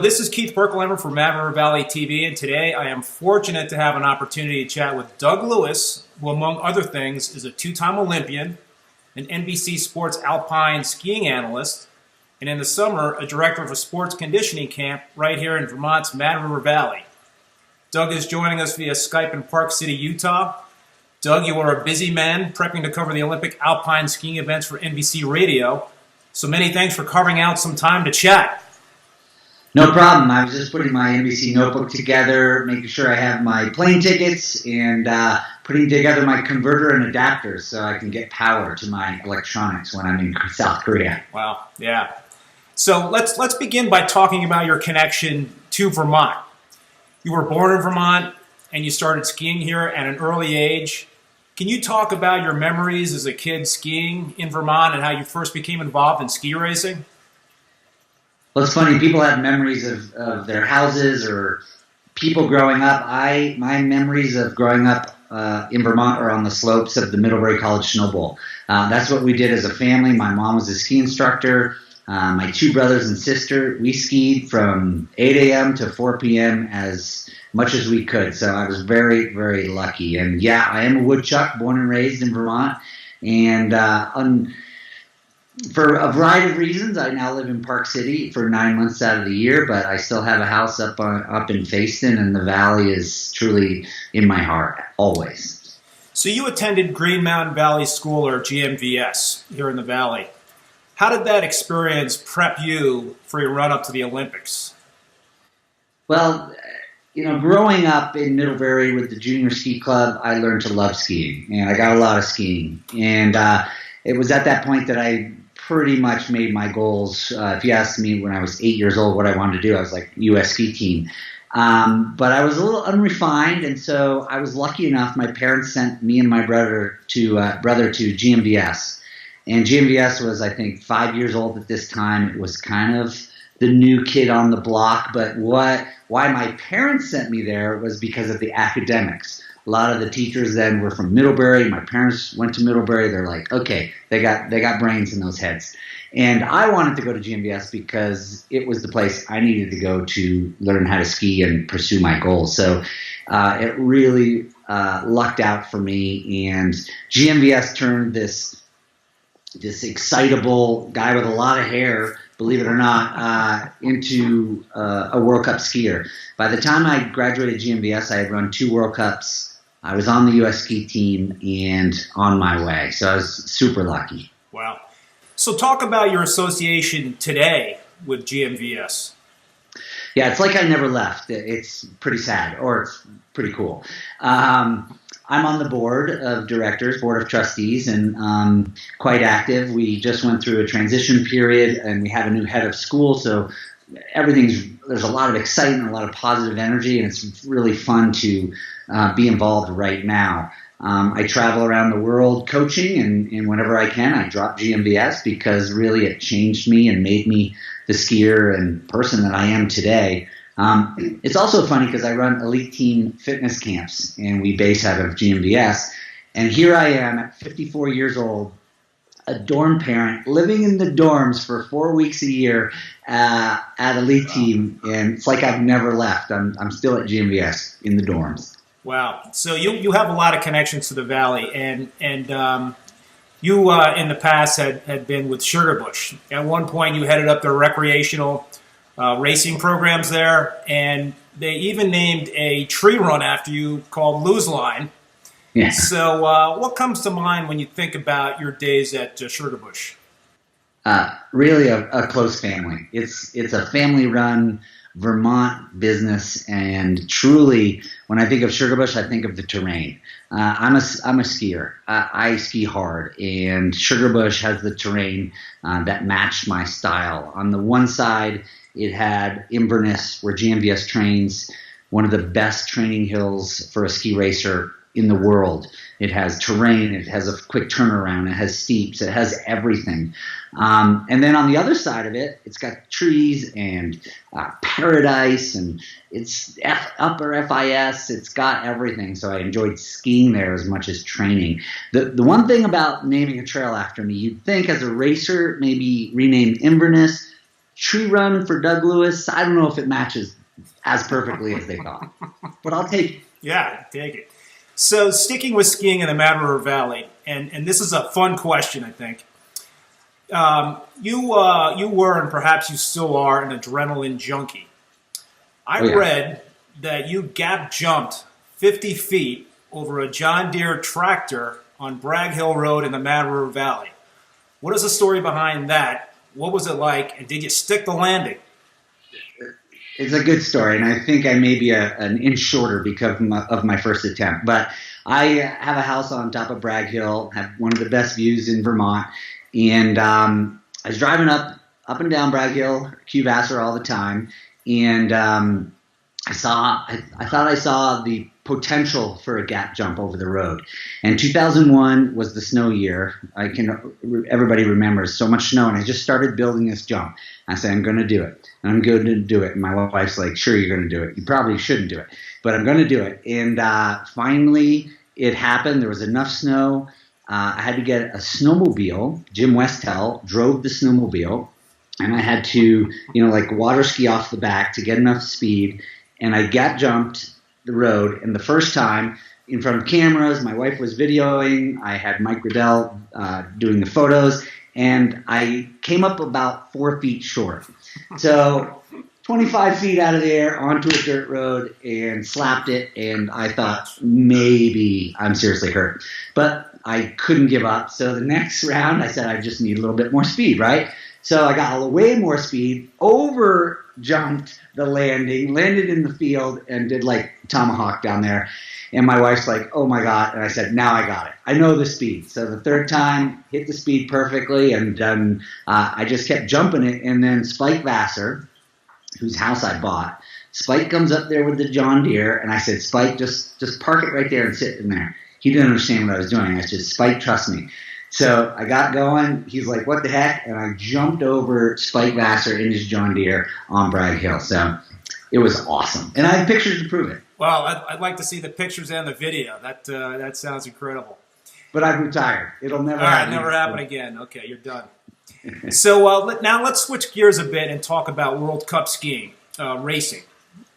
This is Keith Berkelheimer from Mad River Valley TV, and today I am fortunate to have an opportunity to chat with Doug Lewis, who among other things is a two-time Olympian, an NBC Sports Alpine skiing analyst, and in the summer, a director of a sports conditioning camp right here in Vermont's Mad River Valley. Doug is joining us via Skype in Park City, Utah. Doug, you are a busy man prepping to cover the Olympic Alpine skiing events for NBC Radio, so many thanks for carving out some time to chat. No problem. I was just putting my NBC notebook together, making sure I have my plane tickets, and putting together my converter and adapters so I can get power to my electronics when I'm in South Korea. Wow, yeah. So let's begin by talking about your connection to Vermont. You were born in Vermont, and you started skiing here at an early age. Can you talk about your memories as a kid skiing in Vermont and how you first became involved in ski racing? Well, it's funny. People have memories of their houses or people growing up. My memories of growing up in Vermont are on the slopes of the Middlebury College Snow Bowl. That's what we did as a family. My mom was a ski instructor. My two brothers and sister, we skied from 8 a.m. to 4 p.m. as much as we could. So I was very, very lucky. And yeah, I am a woodchuck, born and raised in Vermont. And for a variety of reasons, I now live in Park City for 9 months out of the year, but I still have a house up in Facein, and the valley is truly in my heart, always. So you attended Green Mountain Valley School, or GMVS, here in the valley. How did that experience prep you for your run-up to the Olympics? Well, growing up in Middlebury with the junior ski club, I learned to love skiing, and I got a lot of skiing. And it was at that point that I pretty much made my goals. If you asked me when I was 8 years old what I wanted to do, I was like U.S. ski team. But I was a little unrefined, and so I was lucky enough. My parents sent me and my brother to GMVS. And GMVS was, I think, 5 years old at this time. It was kind of the new kid on the block. But why my parents sent me there was because of the academics. A lot of the teachers then were from Middlebury. My parents went to Middlebury. They're like, okay, they got brains in those heads. And I wanted to go to GMVS because it was the place I needed to go to learn how to ski and pursue my goals. So it really lucked out for me. And GMVS turned this excitable guy with a lot of hair, believe it or not, into a World Cup skier. By the time I graduated GMVS, I had run 2 World Cups. I was on the U.S. ski team and on my way. So I was super lucky. Wow. So talk about your association today with GMVS. Yeah, it's like I never left. It's pretty sad, or it's pretty cool. I'm on the board of directors, board of trustees, and quite active. We just went through a transition period, and we have a new head of school, so there's a lot of excitement, a lot of positive energy, and it's really fun to be involved right now. I travel around the world coaching, and whenever I can, I drop GMVS because really it changed me and made me the skier and person that I am today. It's also funny because I run elite team fitness camps, and we base out of GMVS. And here I am at 54 years old, a dorm parent, living in the dorms for 4 weeks a year at elite team, and it's like I've never left. I'm still at GMVS in the dorms. Wow. So you have a lot of connections to the valley, and you in the past had been with Sugarbush. At one point, you headed up their recreational racing programs there, and they even named a tree run after you called Lose Line. Yeah. So what comes to mind when you think about your days at Sugarbush? Really a close family. It's a family-run Vermont business, and truly, when I think of Sugarbush, I think of the terrain. I'm a skier. I ski hard, and Sugarbush has the terrain that matched my style. On the one side, it had Inverness, where GMVS trains, one of the best training hills for a ski racer in the world. It has terrain, it has a quick turnaround, it has steeps, it has everything. And then on the other side of it, it's got trees and paradise, and it's upper FIS, it's got everything. So I enjoyed skiing there as much as training. The one thing about naming a trail after me, you'd think as a racer, maybe rename Inverness. tree run for Doug Lewis, I don't know if it matches as perfectly as they thought. But I'll take it. Yeah, take it. So sticking with skiing in the Mad River Valley, and this is a fun question, I think. You were, and perhaps you still are, an adrenaline junkie. I read that you gap jumped 50 feet over a John Deere tractor on Bragg Hill Road in the Mad River Valley. What is the story behind that? What was it like, and did you stick the landing? It's a good story, and I think I may be an inch shorter because of my first attempt. But I have a house on top of Bragg Hill, have one of the best views in Vermont, and I was driving up and down Bragg Hill, Q Vassar all the time, and I thought I saw the potential for a gap jump over the road. And 2001 was the snow year. Everybody remembers so much snow, and I just started building this jump. I said, I'm going to do it. And I'm going to do it. And my wife's like, sure, you're going to do it. You probably shouldn't do it, but I'm going to do it. And finally, it happened. There was enough snow. I had to get a snowmobile. Jim Westell drove the snowmobile, and I had to, water ski off the back to get enough speed. And I gap jumped the road, and the first time in front of cameras, my wife was videoing, I had Mike Riddell doing the photos, and I came up about 4 feet short. So 25 feet out of the air onto a dirt road and slapped it, and I thought maybe I'm seriously hurt. But I couldn't give up, so the next round I said I just need a little bit more speed, right? So I got way more speed, over jumped the landing, landed in the field, and did like tomahawk down there. And my wife's like, oh my God. And I said, now I got it. I know the speed. So the third time, hit the speed perfectly, and then I just kept jumping it. And then Spike Vassar, whose house I bought, Spike comes up there with the John Deere, and I said, Spike, just park it right there and sit in there. He didn't understand what I was doing. I said, Spike, trust me. So I got going. He's like, what the heck? And I jumped over Spike Vassar in his John Deere on Bragg Hill. So it was awesome. And I have pictures to prove it. Well, I'd like to see the pictures and the video. That sounds incredible. But I've retired. It'll never happen. All right, never happen again. Okay, you're done. So now let's switch gears a bit and talk about World Cup skiing, racing.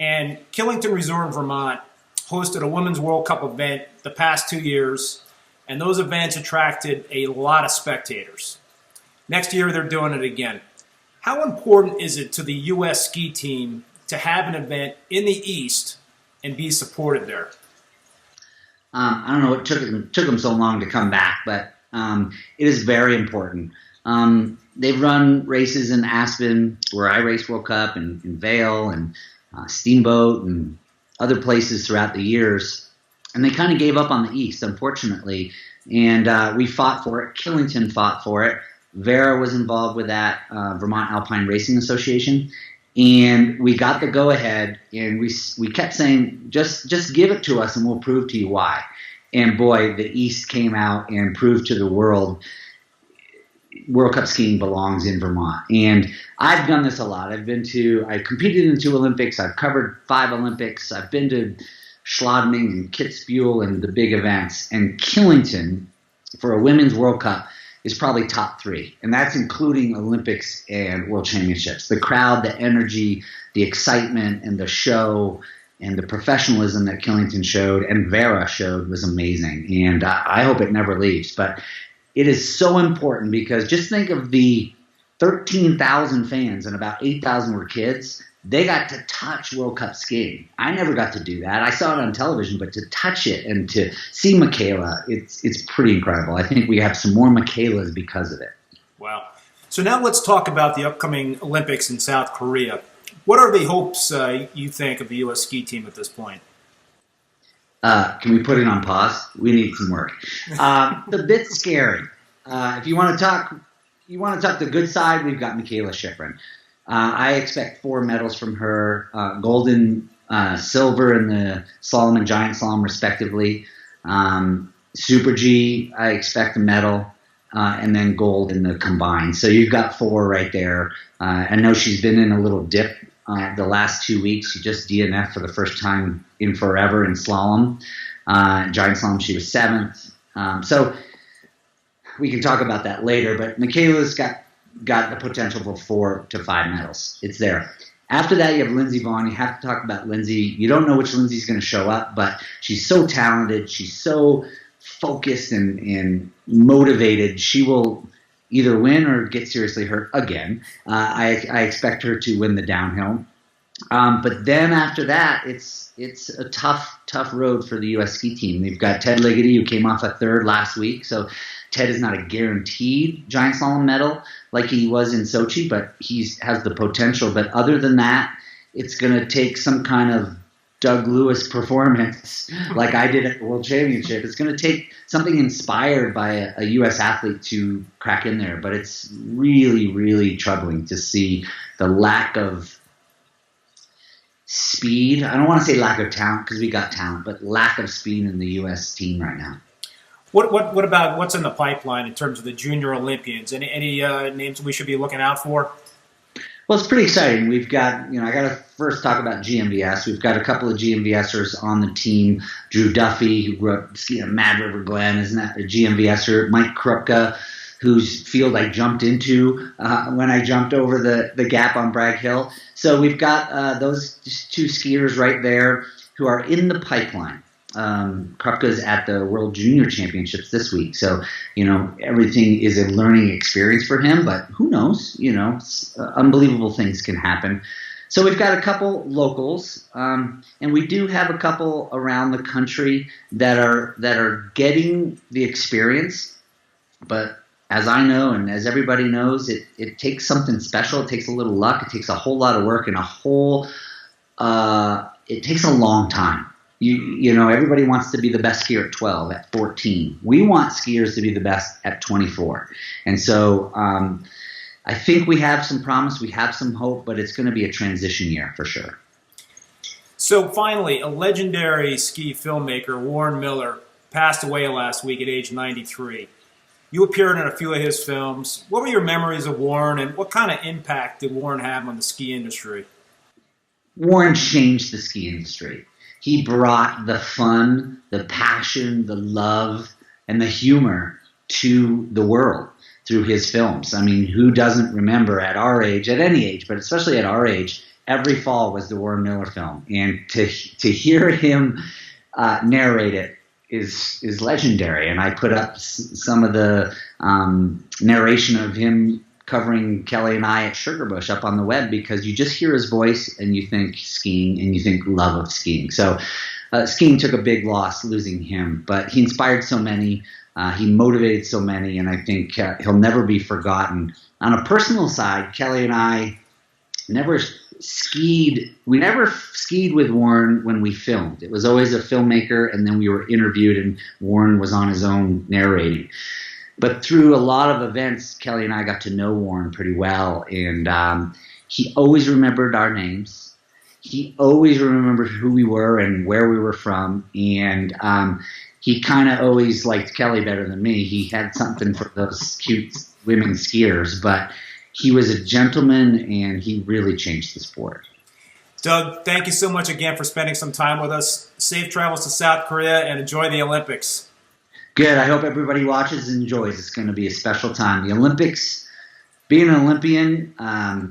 And Killington Resort in Vermont hosted a Women's World Cup event the past 2 years, and those events attracted a lot of spectators. Next year, they're doing it again. How important is it to the U.S. ski team to have an event in the East and be supported there? I don't know what took them so long to come back, but it is very important. They've run races in Aspen, where I raced World Cup, and in Vail, and Steamboat, and other places throughout the years. And they kind of gave up on the East, unfortunately. And we fought for it. Killington fought for it. Vera was involved with that, Vermont Alpine Racing Association. And we got the go-ahead, and we kept saying, just give it to us and we'll prove to you why. And boy, the East came out and proved to the world World Cup skiing belongs in Vermont. And I've done this a lot. I competed in 2 Olympics. I've covered 5 Olympics. I've been to Schladming and Kitzbühel and the big events. And Killington, for a Women's World Cup, is probably top 3. And that's including Olympics and World Championships. The crowd, the energy, the excitement, and the show, and the professionalism that Killington showed and Vera showed was amazing. And I hope it never leaves. But it is so important, because just think of the 13,000 fans, and about 8,000 were kids. They got to touch World Cup skiing. I never got to do that. I saw it on television, but to touch it and to see Michaela, it's pretty incredible. I think we have some more Michaelas because of it. Wow. So now let's talk about the upcoming Olympics in South Korea. What are the hopes you think of the U.S. ski team at this point? Can we put it on pause? We need some work. The bit scary. If you want to talk the good side, we've got Michaela Schifrin. I expect 4 medals from her, gold and silver in the slalom and giant slalom, respectively. Super G, I expect a medal, and then gold in the combined. So you've got 4 right there. I know she's been in a little dip the last 2 weeks. She just DNF'd for the first time in forever in slalom. Giant slalom, she was 7th. So we can talk about that later. But Michaela's got got the potential for 4 to 5 medals. It's there. After that, you have Lindsey Vonn. You have to talk about Lindsey. You don't know which Lindsey's going to show up, but she's so talented. She's so focused and motivated. She will either win or get seriously hurt again. I expect her to win the downhill. But then after that, it's a tough road for the U.S. ski team. They've got Ted Ligety, who came off a third last week. So Ted is not a guaranteed giant slalom medal like he was in Sochi, but he has the potential. But other than that, it's going to take some kind of Doug Lewis performance like I did at the World Championship. It's going to take something inspired by a U.S. athlete to crack in there. But it's really, really troubling to see the lack of speed. I don't want to say lack of talent because we got talent, but lack of speed in the U.S. team right now. What about what's in the pipeline in terms of the junior Olympians? Any names we should be looking out for? Well, it's pretty exciting. We've got, I got to first talk about GMVS. We've got a couple of GMVSers on the team. Drew Duffy, who grew up skiing at Mad River Glen, isn't that a GMVSer? Mike Krupka, whose field I jumped into when I jumped over the gap on Bragg Hill. So we've got those two skiers right there who are in the pipeline. Krupka's at the World Junior Championships this week. So, everything is a learning experience for him, but who knows, unbelievable things can happen. So we've got a couple locals, and we do have a couple around the country that are getting the experience. But as I know, and as everybody knows, it takes something special. It takes a little luck. It takes a whole lot of work and it takes a long time. Everybody wants to be the best skier at 12, at 14. We want skiers to be the best at 24. And so I think we have some promise, we have some hope, but it's going to be a transition year for sure. So finally, a legendary ski filmmaker, Warren Miller, passed away last week at age 93. You appeared in a few of his films. What were your memories of Warren, and what kind of impact did Warren have on the ski industry? Warren changed the ski industry. He brought the fun, the passion, the love, and the humor to the world through his films. I mean, who doesn't remember at our age, at any age, but especially at our age, every fall was the Warren Miller film. And to hear him narrate it is legendary. And I put up some of the narration of him covering Kelly and I at Sugarbush up on the web, because you just hear his voice and you think skiing and you think love of skiing. So skiing took a big loss losing him, but he inspired so many. He motivated so many, and I think he'll never be forgotten. On a personal side, Kelly and I never skied. We never skied with Warren when we filmed. It was always a filmmaker, and then we were interviewed, and Warren was on his own narrating. But through a lot of events, Kelly and I got to know Warren pretty well, and he always remembered our names. He always remembered who we were and where we were from, and he kind of always liked Kelly better than me. He had something for those cute women skiers, but he was a gentleman, and he really changed the sport. Doug, thank you so much again for spending some time with us. Safe travels to South Korea, and enjoy the Olympics. Good. I hope everybody watches and enjoys. It's going to be a special time. The Olympics, being an Olympian, I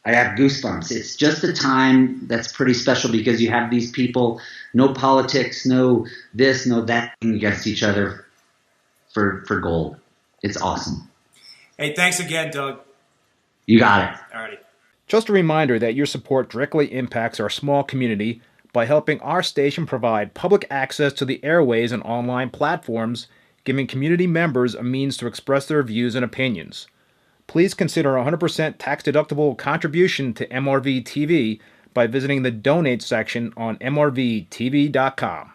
have goosebumps. It's just a time that's pretty special because you have these people, no politics, no this, no that, against each other for gold. It's awesome. Hey, thanks again, Doug. You got it. All righty. Just a reminder that your support directly impacts our small community by helping our station provide public access to the airways and online platforms, giving community members a means to express their views and opinions. Please consider a 100% tax-deductible contribution to MRV TV by visiting the Donate section on mrvtv.com.